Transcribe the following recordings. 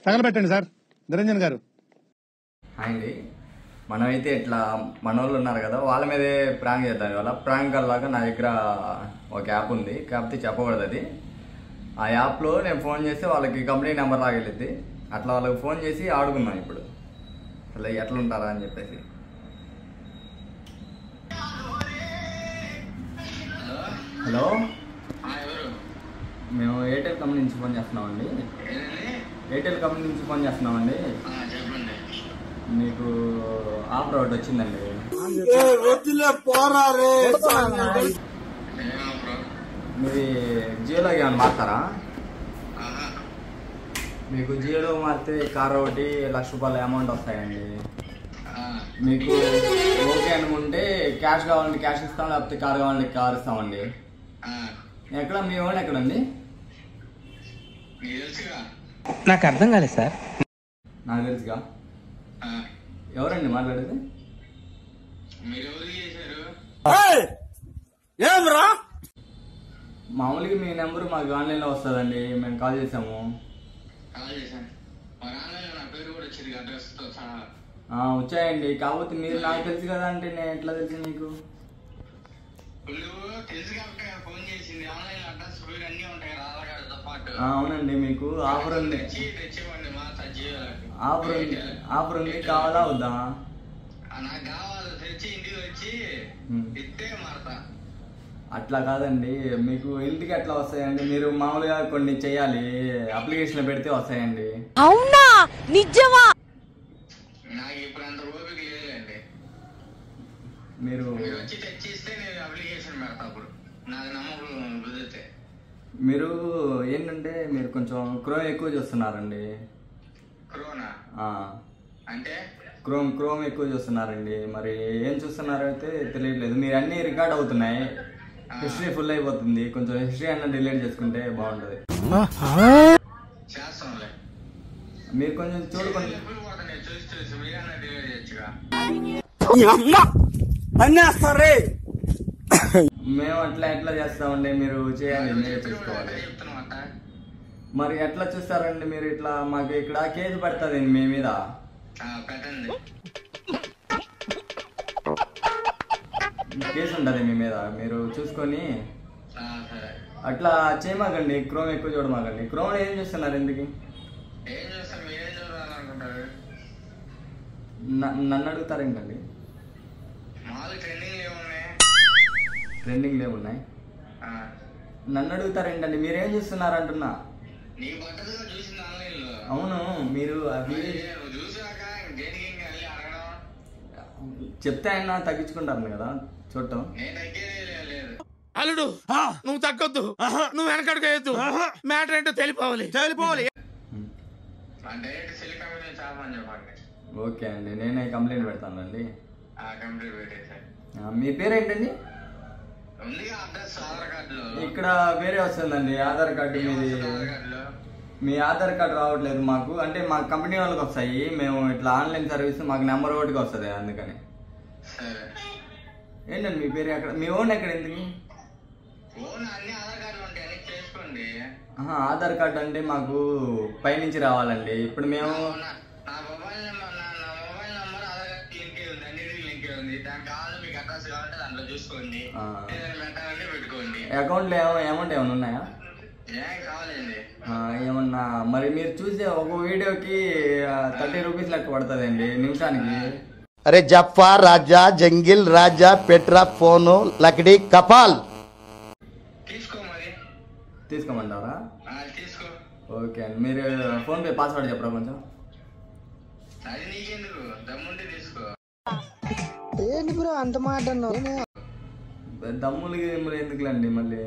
తగలబెట్టండి sir Niranjan గారు. అండి మనమైతే ఇట్లా మన వాళ్ళు ఉన్నారు కదా, వాళ్ళ మీదే ప్రాంక్ చేద్దాం. ఇవాళ ప్రాంక్ లాగా నా దగ్గర ఒక యాప్ ఉంది, కాకపోతే చెప్పకూడదు అది. ఆ యాప్లో నేను ఫోన్ చేస్తే వాళ్ళకి కంపెనీ నెంబర్ లాగెళ్ళిద్ది. అట్లా వాళ్ళకి ఫోన్ చేసి ఆడుకుందాం ఇప్పుడు అసలు ఎట్లా ఉంటారా అని చెప్పేసి. హలో, మేము ఎయిర్టెల్ కంపెనీ నుంచి ఫోన్ చేస్తున్నామండి. ఎయిర్టెల్ కంపెనీ నుంచి ఫోన్ చేస్తున్నామండి. మీకు ఆఫర్ ఒకటి వచ్చిందండి. మీది జియోలోకి ఏమైనా మారుతారా? మీకు జియోలో మారితే కార్ ఒకటి ₹1,00,000 అమౌంట్ వస్తాయండి. మీకు ఓకే అనుకుంటే క్యాష్ కావాలంటే క్యాష్ ఇస్తాం, లేకపోతే కార్ కావాలంటే కార్ ఇస్తామండి. ఎక్కడ మీ ఓన్ ఎక్కడండి? నాకు అర్థం కాలేదు సార్. నాకు తెలుసుగా. ఎవరండి మాట్లాడేది? మామూలుగా మీ నెంబర్ మాకు ఆన్లైన్లో వస్తుందండి, మేము కాల్ చేసాము. వచ్చాయండి, కాకపోతే మీరు నాకు తెలుసు కదా అంటే నేను ఎట్లా తెలుసు మీకు? అవునండి, మీకు ఆఫర్ ఉంది. ఆఫర్ ఉంది, కావాలా వద్దా? అట్లా కాదండి, మీకు ఇంటికి ఎట్లా వస్తాయండి? మీరు మామూలుగా కొన్ని చెయ్యాలి, అప్లికేషన్ పెడితే వస్తాయండి. అవునా, నిజమా? నాకు ఇప్పుడు అంత ఓపిక లేదండి. మీరు వచ్చి తెచ్చిస్తే నేను అప్లికేషన్ పెడతా. అప్పుడు నాకు నమ్మకం కుదిరితే. మీరు ఏంటంటే మీరు కొంచెం క్రోమ్ ఎక్కువ చూస్తున్నారండి. క్రోనా అంటే క్రోమ్ ఎక్కువ చూస్తున్నారండి. మరి ఏం చూస్తున్నారో అయితే తెలియట్లేదు. మీరు అన్ని రికార్డ్ అవుతున్నాయి, హిస్టరీ ఫుల్ అయిపోతుంది. కొంచెం హిస్టరీ అన్న డిలీట్ చేసుకుంటే బాగుంటది. మీరు కొంచెం చూడుకోండి. మేము అట్లా ఎట్లా చేస్తామండి? మీరు చేయాలి, మీరే చూసుకోవాలి. మరి ఎట్లా చూస్తారండి మీరు? ఇట్లా మాకు ఇక్కడ కేసు పడుతుంది మీ మీద. కేసు ఉంటుంది మీ మీద, మీరు చూసుకొని అట్లా చేయమాకండి. క్రోమ్ ఎక్కువ చూడమాకండి. క్రోమ్ ఏం చూస్తున్నారు ఎందుకు? నన్ను అడుగుతారేంటండి? ట్రెండింగ్ ఏమున్నాయి? నన్ను అడుగుతారేంటండి? మీరేం చూస్తున్నారు అంటున్నా. అవును, మీరు అవి చెప్తే ఆయన తగ్గించుకుంటారు కదా చూడటం. అల్లుడు, నువ్వు తగ్గొద్దు, నువ్వు వెనకడుగేయద్దు. మ్యాటర్ ఏంటో తెలిపోవాలి. ఓకే అండి, నేనే కంప్లైంట్ పెడతానండి. మీ పేరేంటండి? ఇక్కడ వేరే వస్తుందండి ఆధార్ కార్డు. మీ ఆధార్ కార్డు రావట్లేదు మాకు. అంటే మా కంపెనీ వాళ్ళకి వస్తాయి, మేము ఇట్లా ఆన్లైన్ సర్వీస్ మాకు నెంబర్ ఒకటికి వస్తుంది, అందుకని. ఏంటండి మీ పేరు ఎక్కడ? మీ ఓన్ ఎక్కడ? ఎందుకు ఆధార్ కార్డు అంటే మాకు పైనుంచి రావాలండి. ఇప్పుడు మేము అకౌంట్లో అమౌంట్ ఏమైనా ఉన్నాయా? ఏమన్నా మరి మీరు చూసే ఒక వీడియోకి ₹30 లెక్క పడుతుందండి నిమిషానికి. అరే జఫా రాజా, జంగిల్ రాజా, పెట్రా, ఫోను, లకడీ, కపాల్. తీసుకోమంటారా? ఓకే అండి, మీరు ఫోన్ పే పాస్వర్డ్ చెప్పరా కొంచెం? ఏంటి బ్రో అంత మాట అన్నావు? దమ్ములు ఎందుకులేండి మళ్ళీ.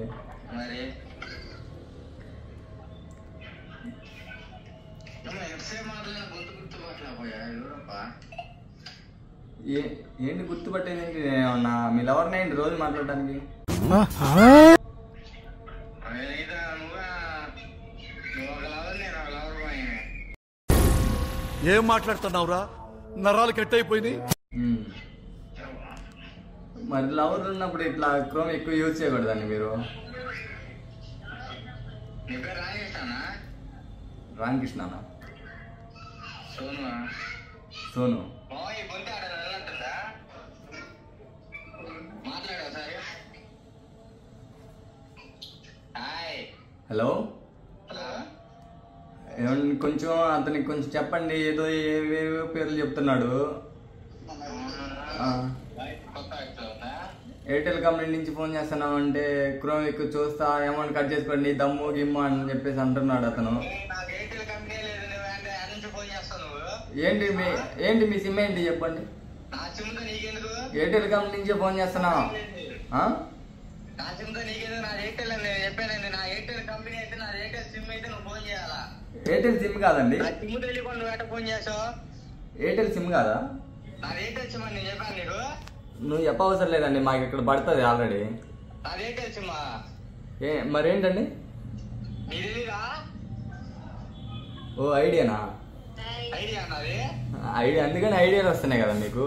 ఏంటి గుర్తుపట్టేది ఏంటి? ఏమన్నా మీ లవర్ని ఏంటి రోజు మాట్లాడడానికి? ఏం మాట్లాడుతున్నావురా? నరాలు కట్ అయిపోయినాయి. మరి లవర్ ఉన్నప్పుడు ఇట్లా క్రోమ్ ఎక్కువ యూజ్ చేయకూడదండి మీరు. రామకృష్ణ సోను హలో ఏమన్నా కొంచెం అతనికి కొంచెం చెప్పండి, ఏదో ఏవేవో పేర్లు చెప్తున్నాడు. ఎయిర్టెల్ కంపెనీ నుంచి ఫోన్ చేస్తున్నాం అంటే క్రోమ్ ఎక్కువ చూస్తా అమౌంట్ కట్ చేసుకోండి దమ్ము గిమ్ము అని చెప్పేసి అంటున్నాడు అతను. ఏంటి మీ సిమ్ ఏంటి చెప్పండి. ఎయిర్టెల్ కంపెనీ నుంచి ఫోన్ చేస్తున్నా. ఎయిర్టెల్ సిమ్ కాదండి. ఎయిర్టెల్ సిమ్ కాదా? నువ్వు చెప్పవసరం లేదండి, మాకు ఇక్కడ పడుతుంది ఆల్రెడీ. మరేంటండి? ఓ ఐడియానా? ఐడియా అందుకని ఐడియాలు వస్తున్నాయి కదా మీకు.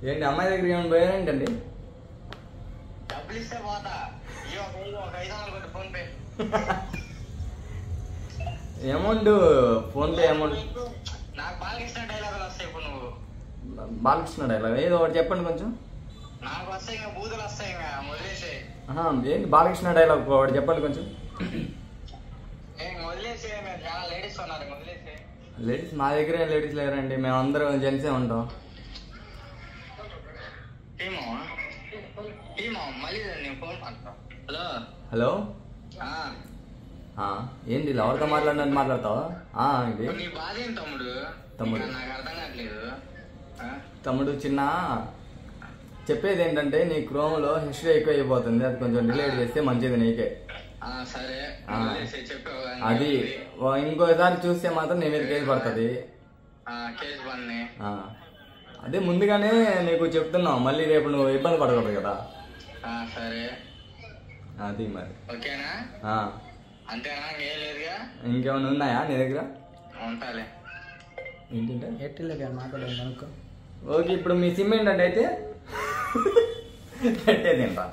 ఏంటి అమ్మాయి దగ్గర ఏమైనా పోయారేంటండి? Amount PhonePe amount. Balakrishna dialogue ఏదో ఒకటి చెప్పండి కొంచెం. ఏంటి బాలకృష్ణ డైలాగ్ ఒకటి చెప్పండి కొంచెం. లేడీస్ మా దగ్గర ఏం లేడీస్ లేరండి, మేమందరం జెంట్సే ఉంటాం. హలో ఏంటి ఎవరితో మాట్లాడినట్టు మాట్లాడతావా? తమ్ముడు చిన్న చెప్పేది ఏంటంటే నీ క్రోమ్లో హిస్టరీ ఎక్కువ అయిపోతుంది, అది కొంచెం డిలీట్ చేస్తే మంచిది నీకే. అది ఇంకోసారి చూస్తే మాత్రం నీ మీద కేసు పడుతుంది. అదే ముందుగానే నీకు చెప్తున్నావు, మళ్ళీ రేపు నువ్వు ఇబ్బంది పడకూడదు కదా. అది మరి ఇంకేమైనా ఉన్నాయా నీ దగ్గర? ఏంటంటే ఓకే, ఇప్పుడు మీ సిమ్ ఏంటంటే అయితే పెట్టేదేంటా.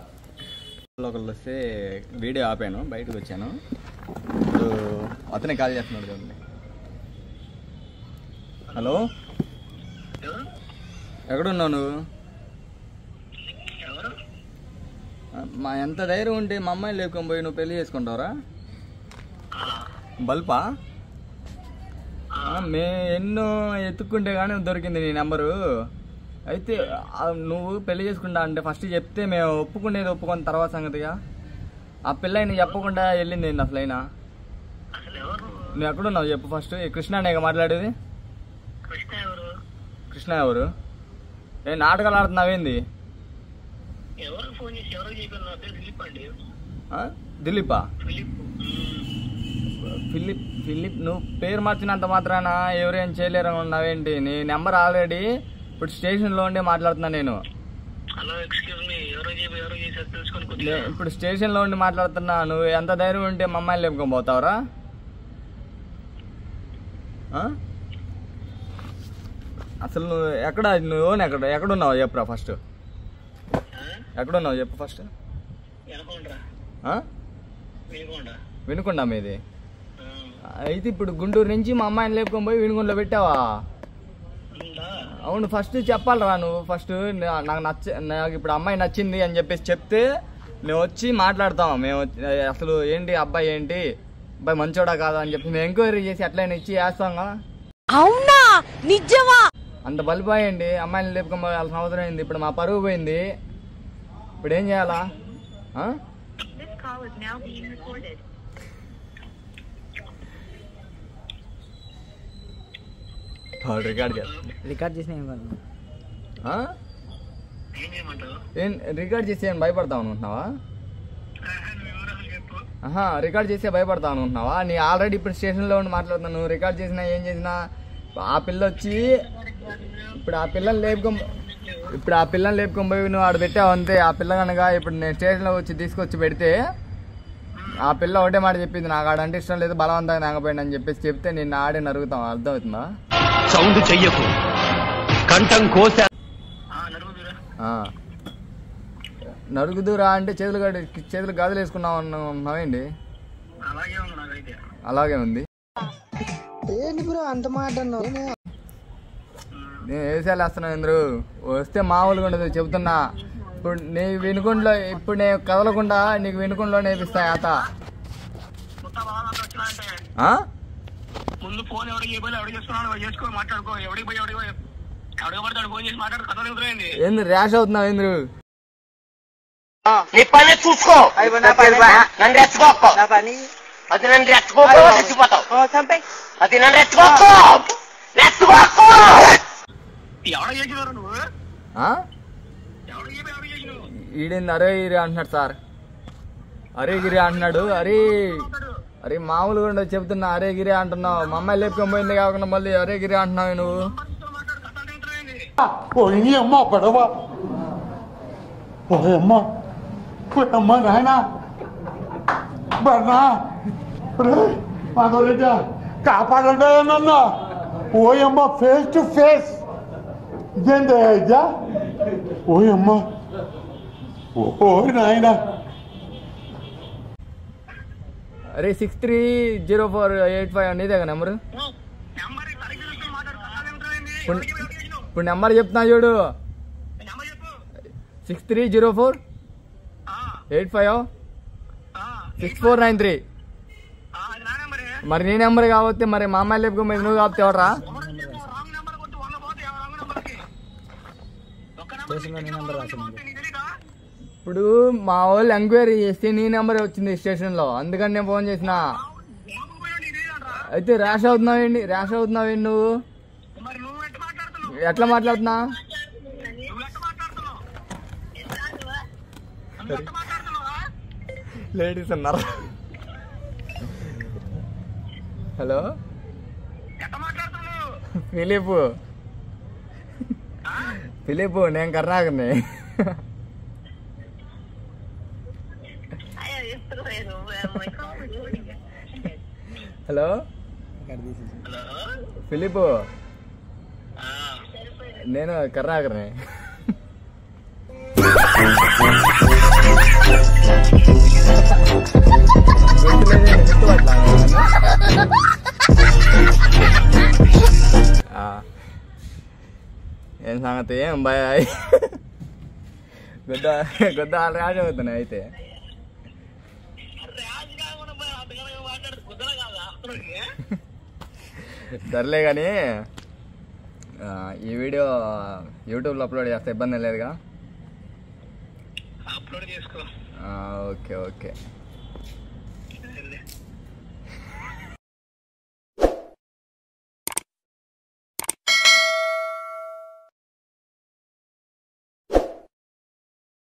ఒకళ్ళు వస్తే వీడియో ఆపాను, బయటకు వచ్చాను. ఇప్పుడు అతనే కాల్ చేస్తున్నాడు చూడండి. హలో, ఎక్కడున్నావు నువ్వు? మా ఎంత ధైర్యం ఉంటే మా అమ్మాయిని లేపుకొని పోయి నువ్వు పెళ్లి చేసుకుంటావురా? బల్పా? ఎన్నో ఎత్తుక్కుంటే కానీ దొరికింది నీ నెంబరు. అయితే నువ్వు పెళ్లి చేసుకుంటా అంటే ఫస్ట్ చెప్తే మేము ఒప్పుకునేది ఒప్పుకున్న తర్వాత సంగతిగా. ఆ పిల్ల నీకు చెప్పకుండా వెళ్ళింది ఏంటి అసలు? అయినా నువ్వు ఎక్కడున్నావు చెప్పు ఫస్ట్. కృష్ణానేగా మాట్లాడేది? కృష్ణ ఎవరు? నాటకాలు ఆడుతున్నావేంది? దిలీపా? ఫిలిప్ నువ్వు పేరు మార్చినంత మాత్రాన ఎవరేం చేయలేరని ఉన్నావేంటి? నీ నెంబర్ ఆల్రెడీ ఇప్పుడు స్టేషన్లో ఉండే మాట్లాడుతున్నా నేను. ఇప్పుడు స్టేషన్లో ఉండి మాట్లాడుతున్నా. నువ్వు ఎంత ధైర్యం ఉంటే మా అమ్మాయిని లేపుకొని పోతావురా? అసలు నువ్వు ఎక్కడున్నావు చెప్పురా ఫస్ట్. ఎక్కడున్నావు చెప్పు ఫస్ట్. వినుకొండ మీది? అయితే ఇప్పుడు గుంటూరు నుంచి మా అమ్మాయిని లేపుకొని పోయి వినుకొండలో పెట్టావా? అవును, ఫస్ట్ చెప్పాలరా నువ్వు. ఫస్ట్ నాకు ఇప్పుడు అమ్మాయి నచ్చింది అని చెప్పేసి చెప్తే మేము వచ్చి మాట్లాడతాం. మేము అసలు ఏంటి అబ్బాయి ఏంటి అబ్బాయి మంచోడా కాదా అని చెప్పి మేము ఎంక్వైరీ చేసి ఎట్లయినా ఇచ్చి వేస్తాం కదా. అవునా నిజమా? అంత బలిపోయండి, అమ్మాయిని లేపుకొని పోవాల్సిన అవసరం అయింది. ఇప్పుడు మా పరువు పోయింది, ఇప్పుడు ఏం చేయాలా? రికార్డ్ చేసి భయపడతావు అనుకుంటున్నావా? రికార్డ్ చేస్తే భయపడతావు అనుకుంటున్నావా? నీ ఆల్రెడీ ఇప్పుడు స్టేషన్లో ఉండి మాట్లాడుతున్నావు. నువ్వు రికార్డ్ చేసినా ఏం చేసినా ఆ పిల్ల వచ్చి ఇప్పుడు ఆ పిల్లని లేపుకొని పోయి నువ్వు ఆడ పెట్టావు అంతే. ఆ పిల్ల కనుక ఇప్పుడు నేను స్టేషన్లో వచ్చి తీసుకొచ్చి పెడితే ఆ పిల్ల ఒకటే మాట చెప్పింది, నాకు ఆడంటే ఇష్టం లేదు, బలవంతంగా నాగపోయింది అని చెప్పేసి చెప్తే నిన్ను ఆడే నరుగుతాం. అర్థమవుతుందా? సౌండ్ చెయ్యకు, కంఠం కోసా. నరుకుదురా అంటే చేతులు గాజులు వేసుకున్నావు అన్నావేంటి? అలాగే ఉంది. ఏంటి బ్రో అంత మాట అన్నావు? నేను వేసాలు వేస్తున్నావు ఇంద్రు, వస్తే మామూలుగా ఉండదు చెబుతున్నా. ఇప్పుడు నీ వినుకుంట్లో ఇప్పుడు నేను కదలకుండా నీకు వినుకుంట్లో నేర్పిస్తా ఆత. ముందు ఫోన్ ఎవరికి చేసుకున్నాడు చేసుకో, మాట్లాడుకో. ఎవరికి పోయి ఎవరికి పడతాడు ఫోన్ చేసి మాట్లాడు. కథలు ఎదురైంది ఏంది ర్యాష్ అవుతున్నావు ఇంద్రు? నీ పని చూసుకో, నన్ను రెచ్చగొక్కో, అది నన్ను రెచ్చగొక్కో, రెచ్చిపోతావు, అది నన్ను రెచ్చగొక్కో, రెచ్చగొక్కో. ఎవడ చేసినారు నువ్వు? ఎవడ చేసినావు? ఈడేంది అరే గిరి అంటున్నాడు సార్, అరే గిరి అంటున్నాడు. అరే మామూలుగా ఉండదు చెప్తున్నా, అరే గిరి అంటున్నావు. మా అమ్మాయి లేపుకొని పోయింది కాకుండా మళ్ళీ అరే గిరి అంటున్నావు నువ్వు. అమ్మ పడవ, అమ్మ అమ్మ నాయన బర్నా మాధవరెడ్డి కాపాడండి నన్ను. ఓయమ్మ ఫేస్ టు ఫేస్ ఇదేంటా? ఓయమ్మ ఓ నాయన. అరే 630485 నీదేగా నెంబరు? ఇప్పుడు నెంబర్ చెప్తున్నా చూడు, 6304856493. మరి నీ నెంబర్ కావస్తే మరి మా అమ్మాయి లేపుకో మీద నువ్వు కాపుతే ఎవడరా? ఇప్పుడు మా వాళ్ళు ఎంక్వైరీ చేస్తే నీ నెంబర్ వచ్చింది స్టేషన్లో, అందుకని నేను ఫోన్ చేసిన. అయితే ర్యాష్ అవుతున్నావేంటి నువ్వు? ఎట్లా మాట్లాడుతున్నా? లేడీస్ అన్నారు. హలో ఫిలిప్, నేను కర్ణాకర్ని. హలో ఫిలిప్, నేను కర్ణాకర్ని. ఏం సంగతి? ఏం భయ గొద్ద ర్యాష్ అవుతున్నాయి. అయితే సర్లే కానీ ఈ వీడియో యూట్యూబ్లో అప్లోడ్ చేస్తే ఇబ్బంది లేదుగా? అప్లోడ్ చేసుకో. ఓకే.